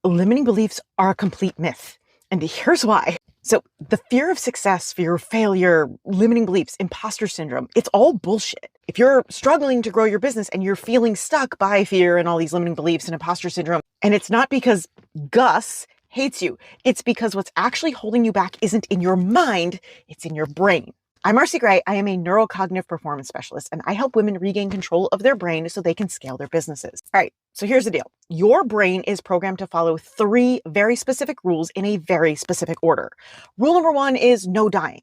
limiting beliefs are a complete myth. And here's why. So the fear of success, fear of failure, limiting beliefs, imposter syndrome, it's all bullshit. If you're struggling to grow your business and you're feeling stuck by fear and all these limiting beliefs and imposter syndrome, and it's not because Gus hates you, it's because what's actually holding you back isn't in your mind, it's in your brain. I'm Marcy Gray. I am a neurocognitive performance specialist, and I help women regain control of their brain so they can scale their businesses. All right, so here's the deal. Your brain is programmed to follow 3 very specific rules in a very specific order. Rule number 1 is no dying.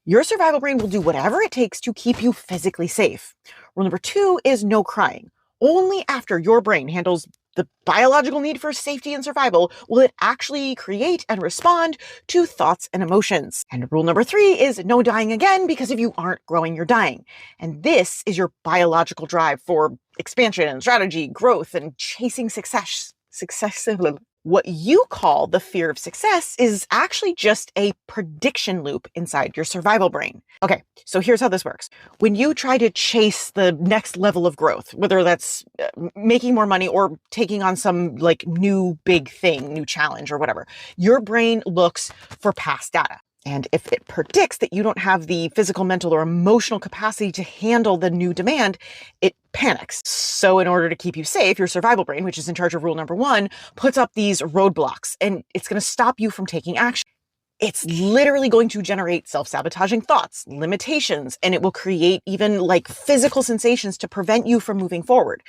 Your survival brain will do whatever it takes to keep you physically safe. Rule number 2 is no crying. Only after your brain handles the biological need for safety and survival will it actually create and respond to thoughts and emotions. And rule number 3 is no dying again, because if you aren't growing, you're dying. And this is your biological drive for expansion and strategy, growth, and chasing success. What you call the fear of success is actually just a prediction loop inside your survival brain. Okay, so here's how this works. When you try to chase the next level of growth, whether that's making more money or taking on some new big thing, new challenge or whatever, your brain looks for past data. And if it predicts that you don't have the physical, mental, or emotional capacity to handle the new demand, it panics. So in order to keep you safe, your survival brain, which is in charge of rule number 1, puts up these roadblocks, and it's going to stop you from taking action. It's literally going to generate self-sabotaging thoughts, limitations, and it will create even physical sensations to prevent you from moving forward.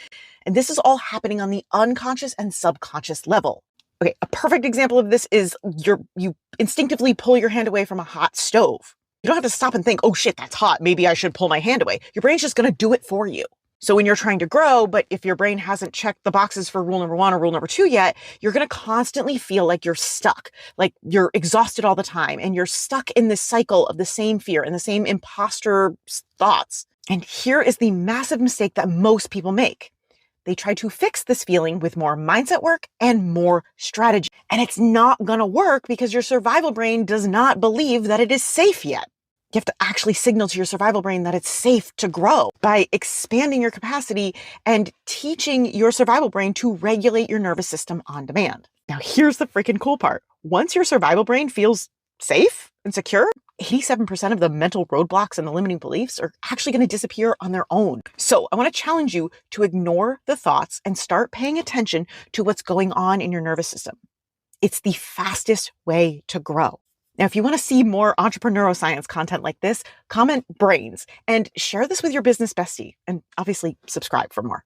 And this is all happening on the unconscious and subconscious level. Okay, a perfect example of this is you instinctively pull your hand away from a hot stove. You don't have to stop and think, oh shit, that's hot, maybe I should pull my hand away. Your brain's just going to do it for you. So when you're trying to grow, but if your brain hasn't checked the boxes for rule number 1 or rule number 2 yet, you're going to constantly feel like you're stuck, like you're exhausted all the time, and you're stuck in this cycle of the same fear and the same imposter thoughts. And here is the massive mistake that most people make. They try to fix this feeling with more mindset work and more strategy. And it's not going to work because your survival brain does not believe that it is safe yet. You have to actually signal to your survival brain that it's safe to grow by expanding your capacity and teaching your survival brain to regulate your nervous system on demand. Now, here's the freaking cool part. Once your survival brain feels safe and secure, 87% of the mental roadblocks and the limiting beliefs are actually going to disappear on their own. So I want to challenge you to ignore the thoughts and start paying attention to what's going on in your nervous system. It's the fastest way to grow. Now, if you want to see more entrepreneurial science content like this, comment brains and share this with your business bestie, and obviously subscribe for more.